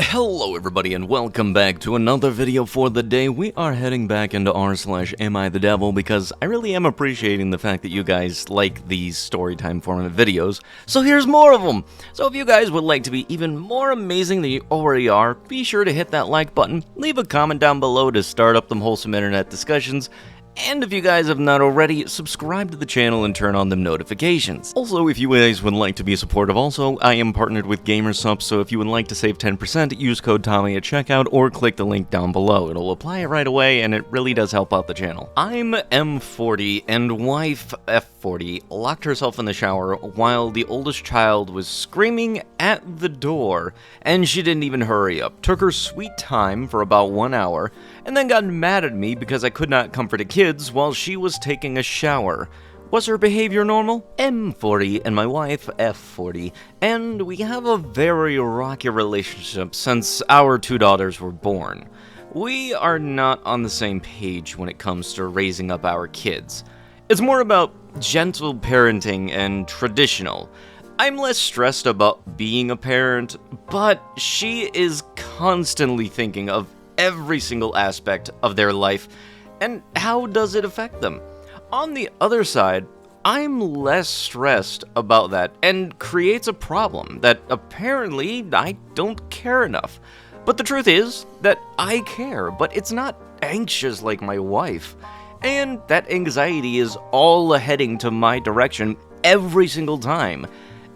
Hello everybody and welcome back to another video for the day. We are heading back into r/AmITheDevil because I really am appreciating the fact that you guys like these storytime format videos, so here's more of them! So if you guys would like to be even more amazing than you already are, be sure to hit that like button, leave a comment down below to start up them wholesome internet discussions, and if you guys have not already, subscribe to the channel and turn on them notifications. Also, if you guys would like to be supportive also, I am partnered with GamerSup, so if you would like to save 10%, use code Tommy at checkout or click the link down below. It'll apply it right away and it really does help out the channel. I'm M40 and wife F40 locked herself in the shower while the oldest child was screaming at the door, and she didn't even hurry up. Took her sweet time for about 1 hour, and then got mad at me because I could not comfort a kid while she was taking a shower. Was her behavior normal? M40 and my wife F40, and we have a very rocky relationship since our two daughters were born. We are not on the same page when it comes to raising up our kids. It's more about gentle parenting and traditional. I'm less stressed about being a parent, but she is constantly thinking of every single aspect of their life and how does it affect them. On the other side, I'm less stressed about that and creates a problem that apparently I don't care enough. But the truth is that I care, but it's not anxious like my wife. And that anxiety is all heading to my direction every single time.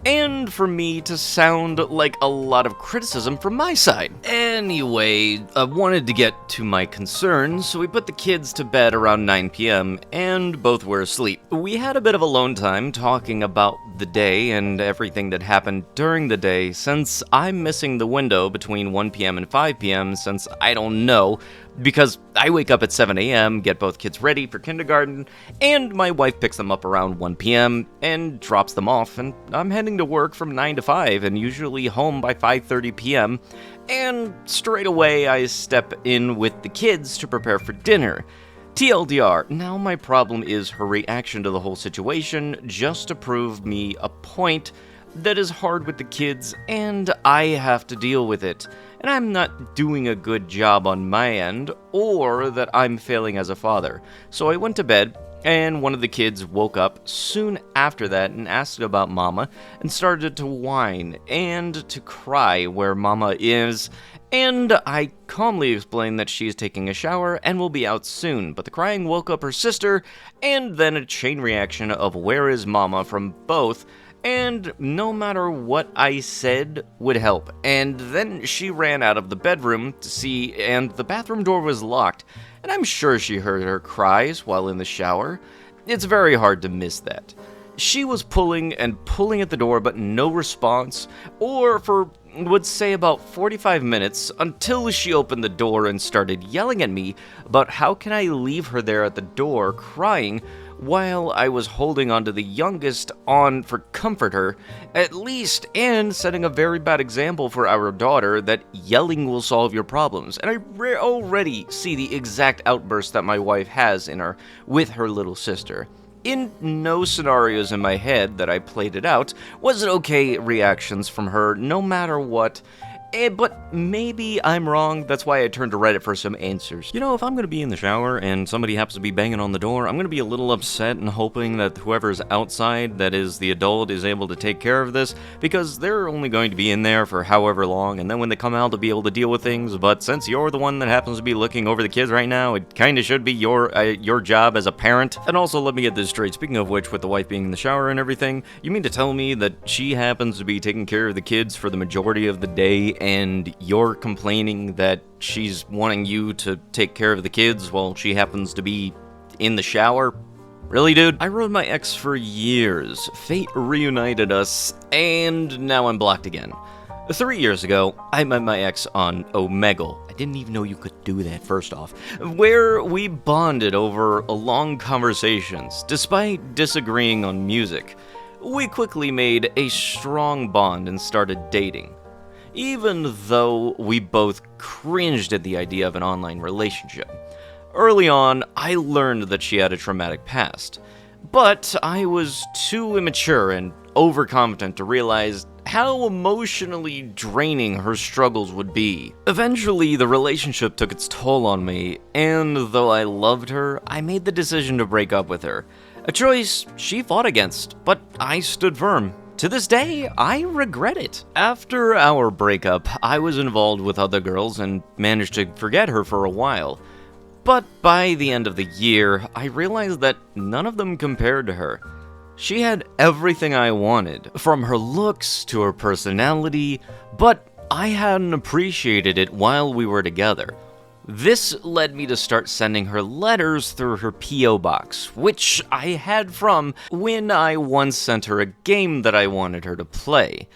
And for me to sound like a lot of criticism from my side. Anyway, I wanted to get to my concerns, so we put the kids to bed around 9 p.m. and both were asleep. We had a bit of alone time talking about the day and everything that happened during the day, since I'm missing the window between 1 p.m. and 5 p.m. since I don't know, because I wake up at 7 a.m., get both kids ready for kindergarten, and my wife picks them up around 1 p.m. and drops them off, and I'm heading to work from 9 to 5 and usually home by 5:30 p.m., and straight away I step in with the kids to prepare for dinner. TLDR, now my problem is her reaction to the whole situation just to prove me a point that is hard with the kids and I have to deal with it. And I'm not doing a good job on my end, or that I'm failing as a father. So I went to bed, and one of the kids woke up soon after that and asked about Mama, and started to whine and to cry where Mama is, and I calmly explained that she is taking a shower and will be out soon, but the crying woke up her sister, and then a chain reaction of where is Mama from both, and no matter what I said would help. And then she ran out of the bedroom to see, and the bathroom door was locked, and I'm sure she heard her cries while in the shower. It's very hard to miss that. She was pulling and pulling at the door, but no response, or for, would say, about 45 minutes, until she opened the door and started yelling at me about how can I leave her there at the door crying while I was holding onto the youngest on for comfort her, at least, and setting a very bad example for our daughter that yelling will solve your problems. And I already see the exact outburst that my wife has in her with her little sister. In no scenarios in my head that I played it out was it okay reactions from her no matter what. But maybe I'm wrong, that's why I turned to Reddit for some answers. You know, if I'm gonna be in the shower and somebody happens to be banging on the door, I'm gonna be a little upset and hoping that whoever's outside, that is the adult, is able to take care of this, because they're only going to be in there for however long, and then when they come out, they'll be able to deal with things. But since you're the one that happens to be looking over the kids right now, it kinda should be your job as a parent. And also, let me get this straight, speaking of which, with the wife being in the shower and everything, you mean to tell me that she happens to be taking care of the kids for the majority of the day, and you're complaining that she's wanting you to take care of the kids while she happens to be in the shower? Really, dude? I rode my ex for years. Fate reunited us, and now I'm blocked again. 3 years ago, I met my ex on Omegle. I didn't even know you could do that, first off. Where we bonded over long conversations, despite disagreeing on music. We quickly made a strong bond and started dating. Even though we both cringed at the idea of an online relationship. Early on, I learned that she had a traumatic past, but I was too immature and overconfident to realize how emotionally draining her struggles would be. Eventually, the relationship took its toll on me, and though I loved her, I made the decision to break up with her. A choice she fought against, but I stood firm. To this day, I regret it. After our breakup, I was involved with other girls and managed to forget her for a while. But by the end of the year, I realized that none of them compared to her. She had everything I wanted, from her looks to her personality, but I hadn't appreciated it while we were together. This led me to start sending her letters through her P.O. box, which I had from when I once sent her a game that I wanted her to play.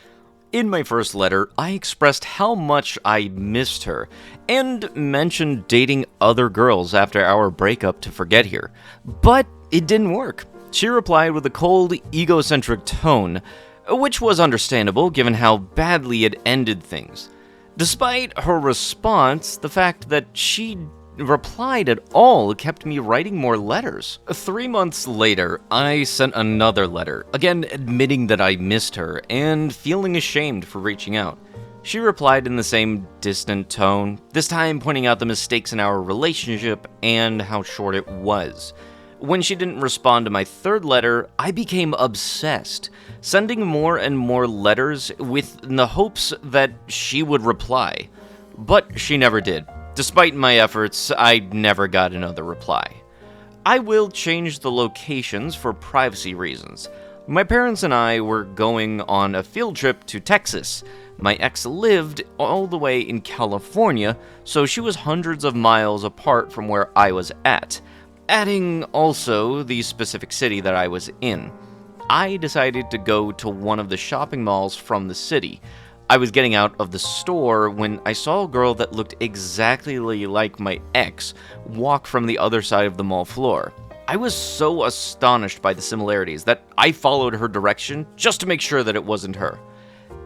In my first letter, I expressed how much I missed her, and mentioned dating other girls after our breakup to forget her. But it didn't work. She replied with a cold, egocentric tone, which was understandable given how badly it ended things. Despite her response, the fact that she replied at all kept me writing more letters. 3 months later, I sent another letter, again admitting that I missed her and feeling ashamed for reaching out. She replied in the same distant tone, this time pointing out the mistakes in our relationship and how short it was. When she didn't respond to my third letter, I became obsessed, sending more and more letters with the hopes that she would reply. But she never did. Despite my efforts, I never got another reply. I will change the locations for privacy reasons. My parents and I were going on a field trip to Texas. My ex lived all the way in California, so she was hundreds of miles apart from where I was at. Adding also the specific city that I was in. I decided to go to one of the shopping malls from the city. I was getting out of the store when I saw a girl that looked exactly like my ex walk from the other side of the mall floor. I was so astonished by the similarities that I followed her direction just to make sure that it wasn't her.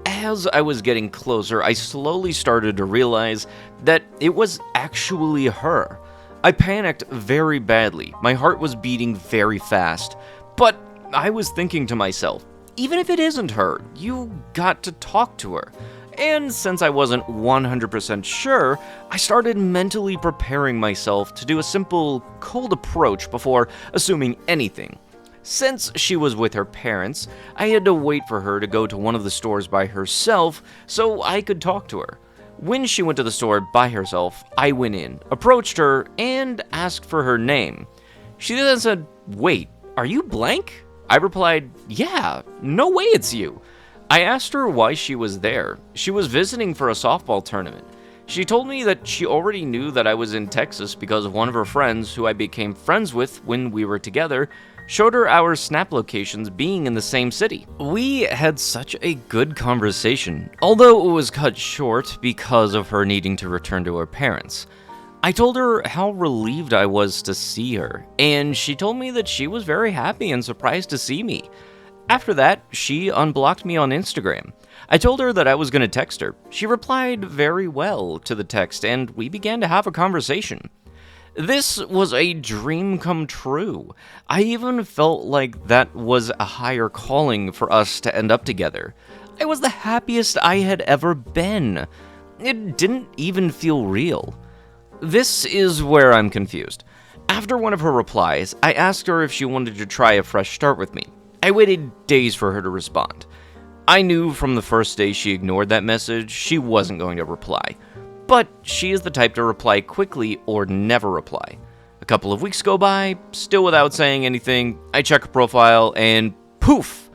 As I was getting closer, I slowly started to realize that it was actually her. I panicked very badly. My heart was beating very fast. But I was thinking to myself, even if it isn't her, you got to talk to her. And since I wasn't 100% sure, I started mentally preparing myself to do a simple, cold approach before assuming anything. Since she was with her parents, I had to wait for her to go to one of the stores by herself so I could talk to her. When she went to the store by herself, I went in, approached her, and asked for her name. She then said, "Wait, are you blank?" I replied, "Yeah, no way it's you." I asked her why she was there. She was visiting for a softball tournament. She told me that she already knew that I was in Texas because one of her friends, who I became friends with when we were together, showed her our snap locations being in the same city. We had such a good conversation, although it was cut short because of her needing to return to her parents. I told her how relieved I was to see her, and she told me that she was very happy and surprised to see me. After that, she unblocked me on Instagram. I told her that I was going to text her. She replied very well to the text, and we began to have a conversation. This was a dream come true. I even felt like that was a higher calling for us to end up together. I was the happiest I had ever been. It didn't even feel real. This is where I'm confused. After one of her replies, I asked her if she wanted to try a fresh start with me. I waited days for her to respond. I knew from the first day she ignored that message, she wasn't going to reply. But she is the type to reply quickly or never reply. A couple of weeks go by, still without saying anything. I check her profile and poof!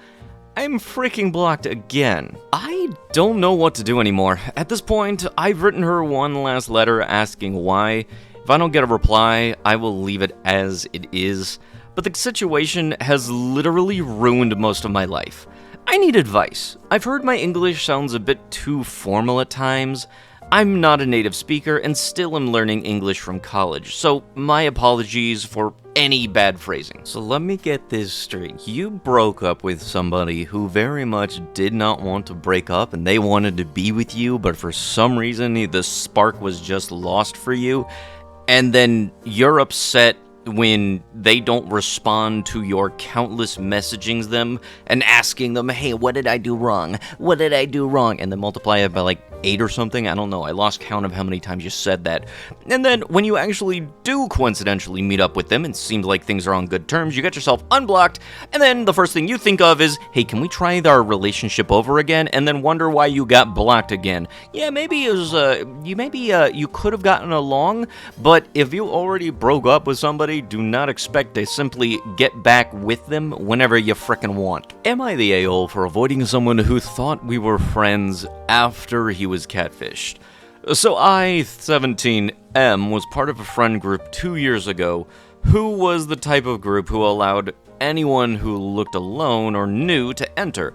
I'm freaking blocked again. I don't know what to do anymore. At this point, I've written her one last letter asking why. If I don't get a reply, I will leave it as it is. But the situation has literally ruined most of my life. I need advice. I've heard my English sounds a bit too formal at times. I'm not a native speaker and still am learning English from college, so my apologies for any bad phrasing. So let me get this straight. You broke up with somebody who very much did not want to break up and they wanted to be with you, but for some reason the spark was just lost for you, and then you're upset when they don't respond to your countless messagings them and asking them, hey, what did I do wrong? What did I do wrong? And then multiply it by like 8 or something. I don't know. I lost count of how many times you said that. And then when you actually do coincidentally meet up with them and seems like things are on good terms, you get yourself unblocked. And then the first thing you think of is, hey, can we try our relationship over again? And then wonder why you got blocked again. Yeah, maybe it was, you could have gotten along, but if you already broke up with somebody, do not expect to simply get back with them whenever you frickin' want. Am I the a-hole for avoiding someone who thought we were friends after he was catfished? So I, 17M, was part of a friend group 2 years ago who was the type of group who allowed anyone who looked alone or new to enter,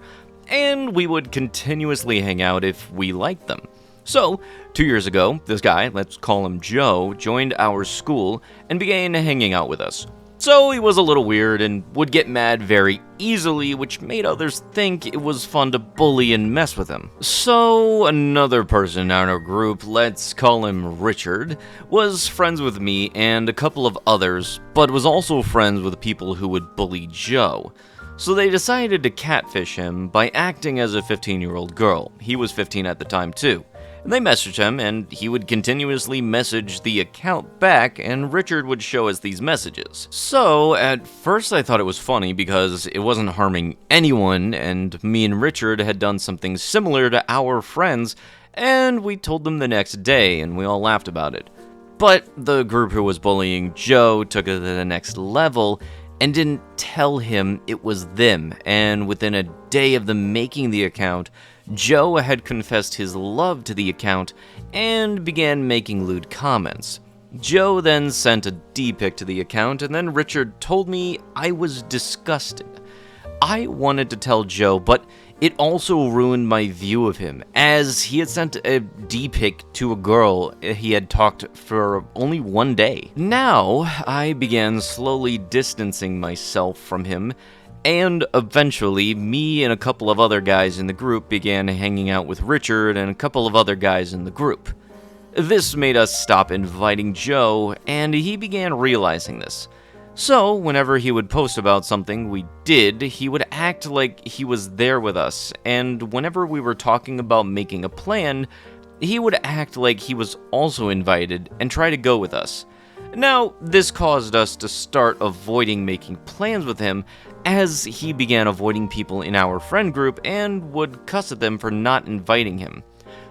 and we would continuously hang out if we liked them. So, 2 years ago, this guy, let's call him Joe, joined our school and began hanging out with us. So he was a little weird and would get mad very easily, which made others think it was fun to bully and mess with him. So another person in our group, let's call him Richard, was friends with me and a couple of others, but was also friends with people who would bully Joe. So they decided to catfish him by acting as a 15-year-old girl. He was 15 at the time too. They messaged him, and he would continuously message the account back, and Richard would show us these messages. So, at first I thought it was funny because it wasn't harming anyone, and me and Richard had done something similar to our friends, and we told them the next day, and we all laughed about it. But the group who was bullying Joe took it to the next level, and didn't tell him it was them, and within a day of them making the account, Joe had confessed his love to the account and began making lewd comments. Joe then sent a D-pic to the account, and then Richard told me I was disgusted. I wanted to tell Joe, but it also ruined my view of him, as he had sent a D-pic to a girl he had talked for only one day. Now, I began slowly distancing myself from him, and eventually, me and a couple of other guys in the group began hanging out with Richard and a couple of other guys in the group. This made us stop inviting Joe, and he began realizing this. So, whenever he would post about something we did, he would act like he was there with us, and whenever we were talking about making a plan, he would act like he was also invited and try to go with us. Now, this caused us to start avoiding making plans with him, as he began avoiding people in our friend group and would cuss at them for not inviting him.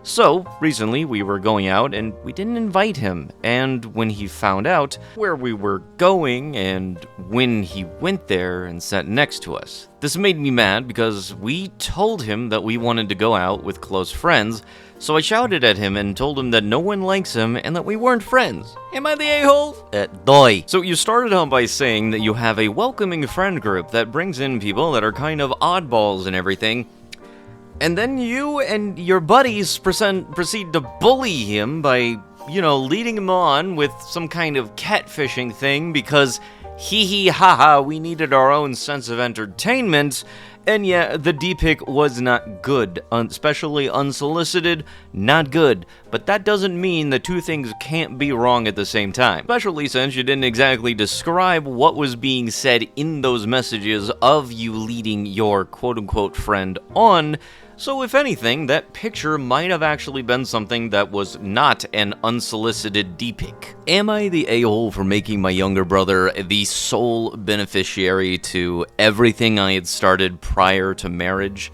So, recently we were going out and we didn't invite him, and when he found out where we were going and when he went there and sat next to us, this made me mad because we told him that we wanted to go out with close friends, so I shouted at him and told him that no one likes him and that we weren't friends. Am I the a-hole? Doy. So you started out by saying that you have a welcoming friend group that brings in people that are kind of oddballs and everything, and then you and your buddies proceed to bully him by, leading him on with some kind of catfishing thing because hee ha we needed our own sense of entertainment. And yeah, the D-pic was not good, especially unsolicited, not good. But that doesn't mean the two things can't be wrong at the same time. Especially since you didn't exactly describe what was being said in those messages of you leading your quote-unquote friend on. So if anything, that picture might have actually been something that was not an unsolicited D-pic. Am I the a-hole for making my younger brother the sole beneficiary to everything I had started prior to marriage?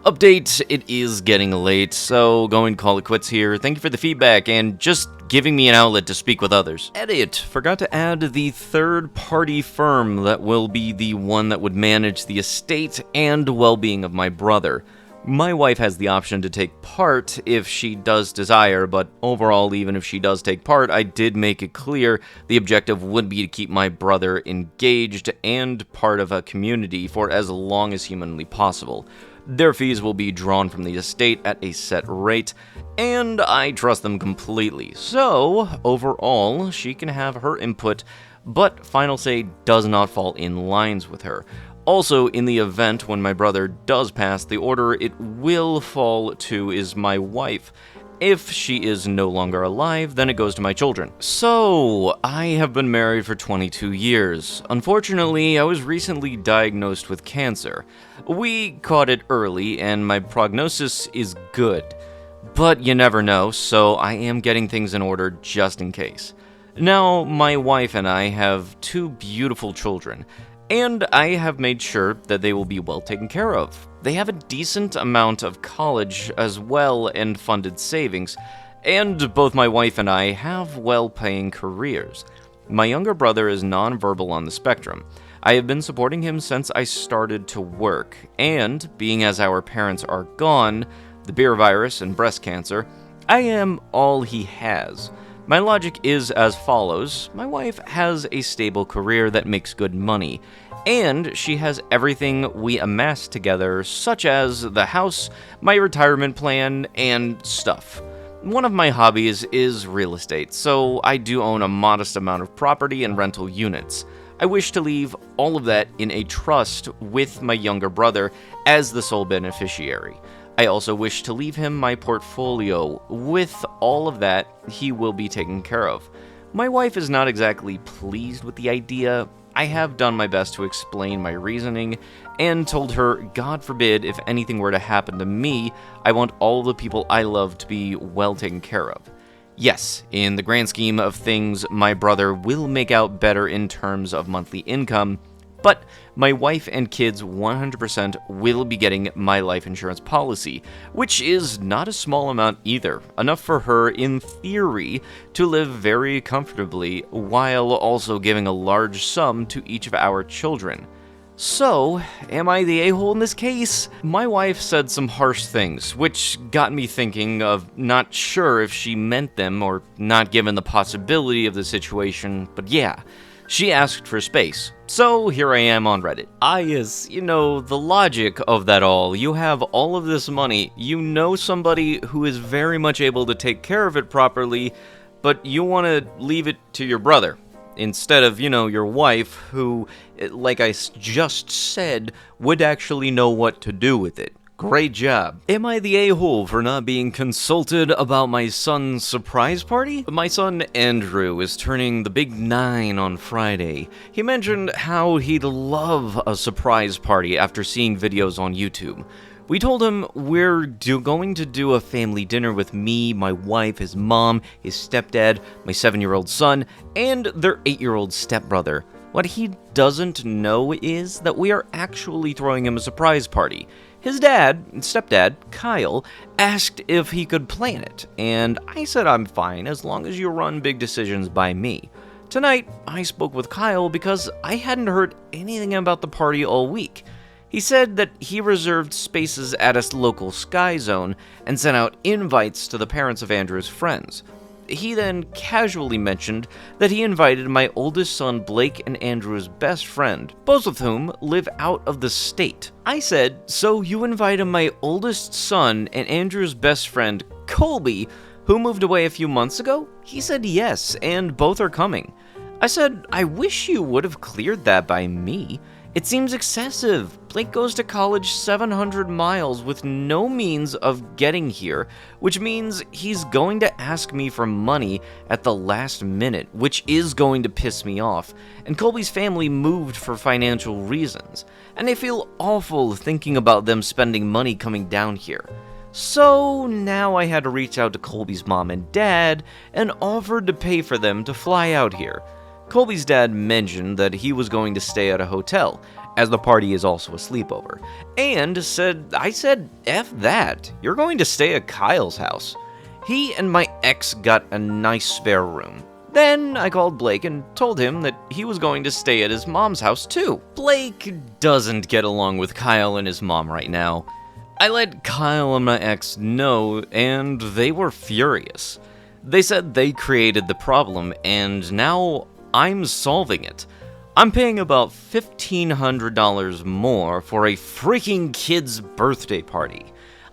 Update, it is getting late, so going to call it quits here. Thank you for the feedback and just giving me an outlet to speak with others. Edit, forgot to add the third-party firm that will be the one that would manage the estate and well-being of my brother. My wife has the option to take part if she does desire, but overall, even if she does take part, I did make it clear the objective would be to keep my brother engaged and part of a community for as long as humanly possible. Their fees will be drawn from the estate at a set rate, and I trust them completely. So, overall, she can have her input, but final say does not fall in lines with her. Also, in the event when my brother does pass, the order it will fall to is my wife, If she is no longer alive, then it goes to my children. So, I have been married for 22 years. Unfortunately, I was recently diagnosed with cancer. We caught it early, and my prognosis is good. But you never know, so I am getting things in order just in case. Now, my wife and I have 2 beautiful children, and I have made sure that they will be well taken care of. They have a decent amount of college as well and funded savings, and both my wife and I have well-paying careers. My younger brother is nonverbal on the spectrum. I have been supporting him since I started to work, and being as our parents are gone, the beer virus and breast cancer, I am all he has. My logic is as follows. My wife has a stable career that makes good money, and she has everything we amassed together, such as the house, my retirement plan, and stuff. One of my hobbies is real estate, so I do own a modest amount of property and rental units. I wish to leave all of that in a trust with my younger brother as the sole beneficiary. I also wish to leave him my portfolio. With all of that, he will be taken care of. My wife is not exactly pleased with the idea. I have done my best to explain my reasoning and told her, God forbid, if anything were to happen to me, I want all the people I love to be well taken care of. Yes, in the grand scheme of things, my brother will make out better in terms of monthly income, but my wife and kids 100% will be getting my life insurance policy, which is not a small amount either, enough for her, in theory, to live very comfortably, while also giving a large sum to each of our children. So, am I the a-hole in this case? My wife said some harsh things, which got me thinking of not sure if she meant them or not given the possibility of the situation, but yeah. She asked for space, so here I am on Reddit. Yes, the logic of that all. You have all of this money, you know somebody who is very much able to take care of it properly, but you want to leave it to your brother, instead of, your wife, who, like I just said, would actually know what to do with it. Great job. Am I the a-hole for not being consulted about my son's surprise party? My son Andrew is turning the big 9 on Friday. He mentioned how he'd love a surprise party after seeing videos on YouTube. We told him we're going to do a family dinner with me, my wife, his mom, his stepdad, my 7-year-old son, and their 8-year-old stepbrother. What he doesn't know is that we are actually throwing him a surprise party. His stepdad, Kyle, asked if he could plan it, and I said I'm fine as long as you run big decisions by me. Tonight, I spoke with Kyle because I hadn't heard anything about the party all week. He said that he reserved spaces at a local Sky Zone and sent out invites to the parents of Andrew's friends. He then casually mentioned that he invited my oldest son Blake and Andrew's best friend, both of whom live out of the state. I said, so you invited my oldest son and Andrew's best friend Colby, who moved away a few months ago? He said yes, and both are coming. I said, I wish you would have cleared that by me. It seems excessive. Blake goes to college 700 miles with no means of getting here, which means he's going to ask me for money at the last minute, which is going to piss me off. And Colby's family moved for financial reasons, and I feel awful thinking about them spending money coming down here. So now I had to reach out to Colby's mom and dad and offered to pay for them to fly out here. Colby's dad mentioned that he was going to stay at a hotel, as the party is also a sleepover, and I said, F that, you're going to stay at Kyle's house. He and my ex got a nice spare room. Then I called Blake and told him that he was going to stay at his mom's house too. Blake doesn't get along with Kyle and his mom right now. I let Kyle and my ex know, and they were furious. They said they created the problem, and now I'm solving it. I'm paying about $1,500 more for a freaking kid's birthday party.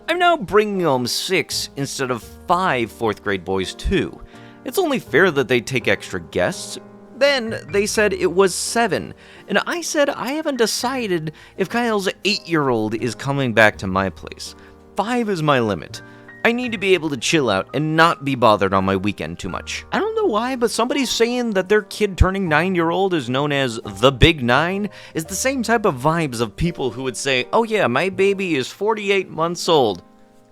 I'm now bringing home 6 instead of 5 4th grade boys too. It's only fair that they take extra guests. Then they said it was 7, and I said I haven't decided if Kyle's 8-year-old is coming back to my place. 5 is my limit. I need to be able to chill out and not be bothered on my weekend too much. I don't know why, but somebody's saying that their kid turning 9-year-old is known as the Big 9 is the same type of vibes of people who would say, oh yeah, my baby is 48 months old.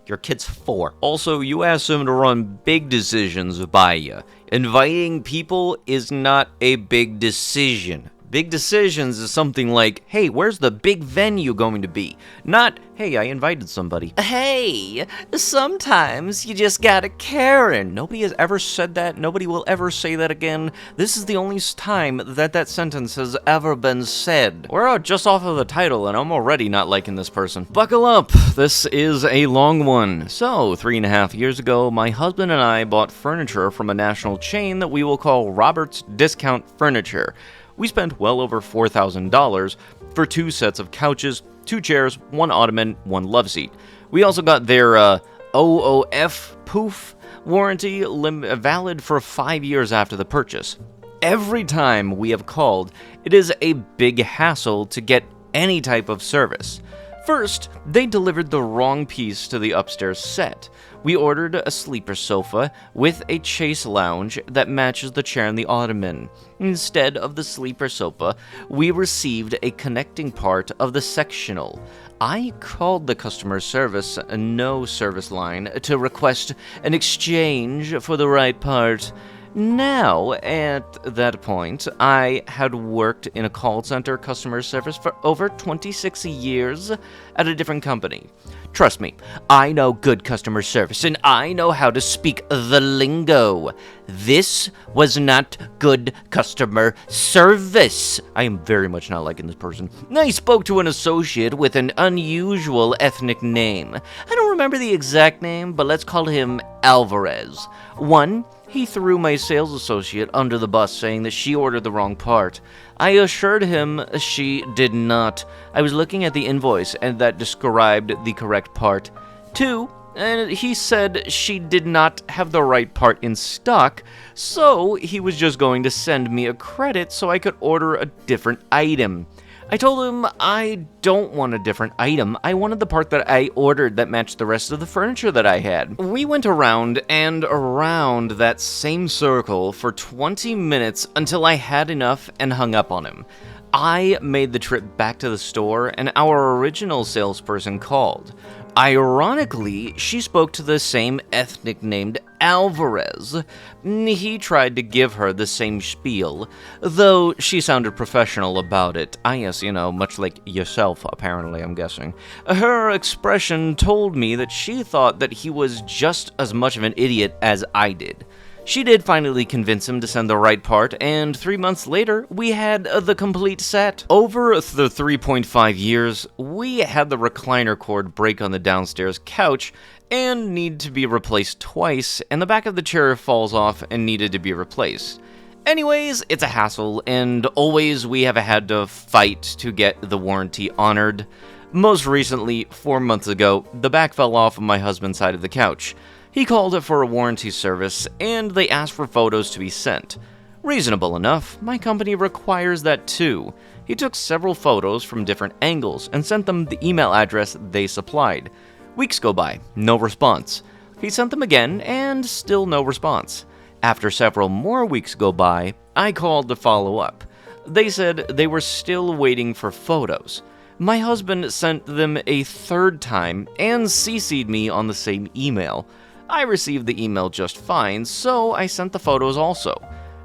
Your kid's 4. Also, you ask him to run big decisions by you. Inviting people is not a big decision. Big decisions is something like, hey, where's the big venue going to be? Not, hey, I invited somebody. Hey, sometimes you just gotta Karen. Nobody has ever said that. Nobody will ever say that again. This is the only time that sentence has ever been said. We're just off of the title, and I'm already not liking this person. Buckle up. This is a long one. So, 3.5 years ago, my husband and I bought furniture from a national chain that we will call Robert's Discount Furniture. We spent well over $4,000 for 2 sets of couches, 2 chairs, 1 ottoman, 1 love seat. We also got their OOF poof warranty valid for 5 years after the purchase. Every time we have called, it is a big hassle to get any type of service. First, they delivered the wrong piece to the upstairs set. We ordered a sleeper sofa with a chase lounge that matches the chair and the ottoman. Instead of the sleeper sofa, we received a connecting part of the sectional. I called the customer service no service line to request an exchange for the right part. Now, at that point, I had worked in a call center customer service for over 26 years at a different company. Trust me, I know good customer service, and I know how to speak the lingo. This was not good customer service. I am very much not liking this person. I spoke to an associate with an unusual ethnic name. I don't remember the exact name, but let's call him Alvarez. He threw my sales associate under the bus, saying that she ordered the wrong part. I assured him she did not. I was looking at the invoice, and that described the correct part. 2, and he said she did not have the right part in stock, so he was just going to send me a credit so I could order a different item. I told him I don't want a different item. I wanted the part that I ordered that matched the rest of the furniture that I had. We went around and around that same circle for 20 minutes until I had enough and hung up on him. I made the trip back to the store, and our original salesperson called. Ironically, she spoke to the same ethnic named Alvarez. He tried to give her the same spiel, though she sounded professional about it. Yes, much like yourself, apparently, I'm guessing. Her expression told me that she thought that he was just as much of an idiot as I did. She did finally convince him to send the right part, and 3 months later, we had the complete set. Over the 3.5 years, we had the recliner cord break on the downstairs couch and need to be replaced twice, and the back of the chair falls off and needed to be replaced. Anyways, it's a hassle, and always we have had to fight to get the warranty honored. Most recently, 4 months ago, the back fell off on my husband's side of the couch. He called it for a warranty service, and they asked for photos to be sent. Reasonable enough, my company requires that too. He took several photos from different angles and sent them the email address they supplied. Weeks go by, no response. He sent them again, and still no response. After several more weeks go by, I called to follow up. They said they were still waiting for photos. My husband sent them a 3rd time and CC'd me on the same email. I received the email just fine, so I sent the photos also.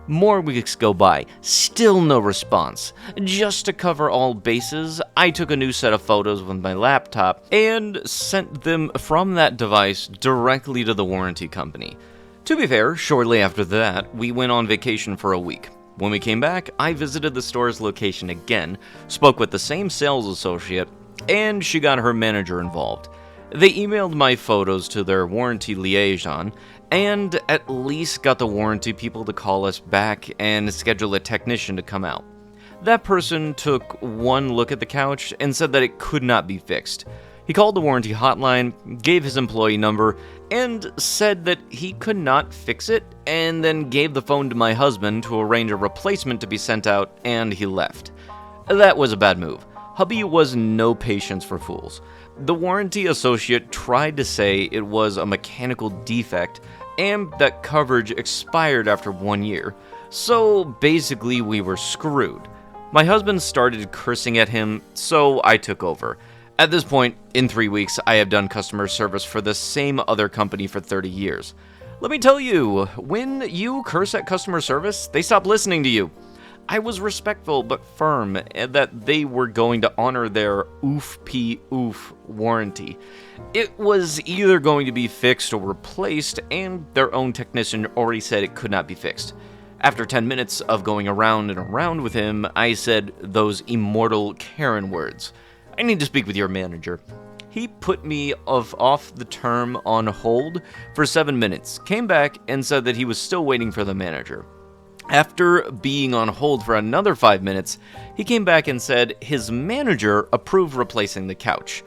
More weeks go by, still no response. Just to cover all bases, I took a new set of photos with my laptop and sent them from that device directly to the warranty company. To be fair, shortly after that, we went on vacation for a week. When we came back, I visited the store's location again, spoke with the same sales associate, and she got her manager involved. They emailed my photos to their warranty liaison, and at least got the warranty people to call us back and schedule a technician to come out. That person took one look at the couch and said that it could not be fixed. He called the warranty hotline, gave his employee number, and said that he could not fix it, and then gave the phone to my husband to arrange a replacement to be sent out, and he left. That was a bad move. Hubby was no patience for fools. The warranty associate tried to say it was a mechanical defect and that coverage expired after 1 year. So basically we were screwed. My husband started cursing at him, so I took over. At this point, in 3 weeks, I have done customer service for the same other company for 30 years. Let me tell you, when you curse at customer service, they stop listening to you. I was respectful but firm that they were going to honor their oof warranty. It was either going to be fixed or replaced, and their own technician already said it could not be fixed. After 10 minutes of going around and around with him, I said those immortal Karen words. I need to speak with your manager. He put me off the term on hold for 7 minutes, came back and said that he was still waiting for the manager. After being on hold for another 5 minutes, he came back and said his manager approved replacing the couch.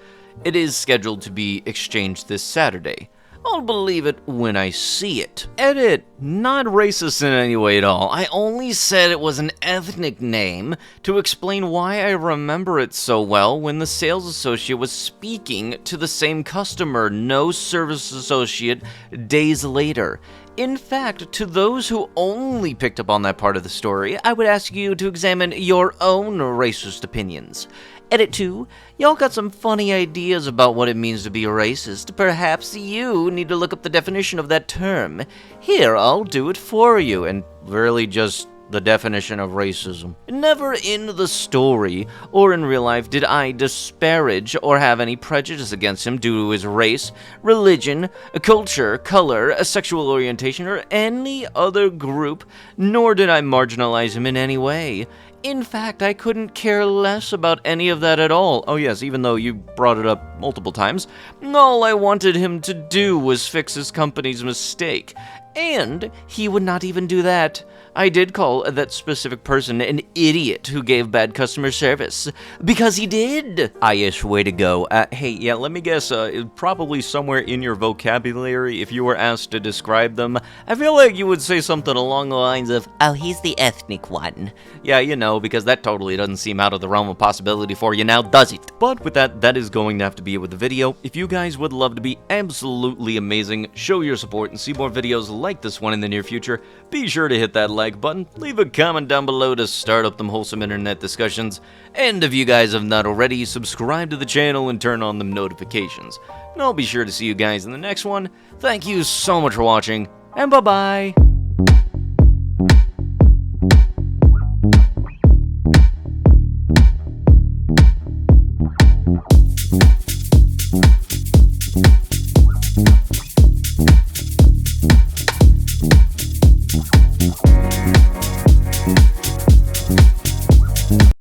It is scheduled to be exchanged this Saturday. I'll believe it when I see it. Edit. Not racist in any way at all. I only said it was an ethnic name to explain why I remember it so well when the sales associate was speaking to the same customer, no service associate, days later. In fact, to those who only picked up on that part of the story, I would ask you to examine your own racist opinions. Edit 2, y'all got some funny ideas about what it means to be a racist. Perhaps you need to look up the definition of that term. Here, I'll do it for you, and really just the definition of racism. Never in the story or in real life did I disparage or have any prejudice against him due to his race, religion, culture, color, sexual orientation, or any other group, nor did I marginalize him in any way. In fact, I couldn't care less about any of that at all. Oh yes, even though you brought it up multiple times. All I wanted him to do was fix his company's mistake. And he would not even do that. I did call that specific person an idiot who gave bad customer service. Because he did! Aish, way to go. Hey, yeah, let me guess, probably somewhere in your vocabulary, if you were asked to describe them, I feel like you would say something along the lines of, oh, he's the ethnic one. Yeah, you know, because that totally doesn't seem out of the realm of possibility for you now, does it? But with that, that is going to have to be it with the video. If you guys would love to be absolutely amazing, show your support, and see more videos like this one in the near future, be sure to hit that like button, leave a comment down below to start up them wholesome internet discussions, and if you guys have not already, subscribe to the channel and turn on them notifications. And I'll be sure to see you guys in the next one. Thank you so much for watching, and bye-bye!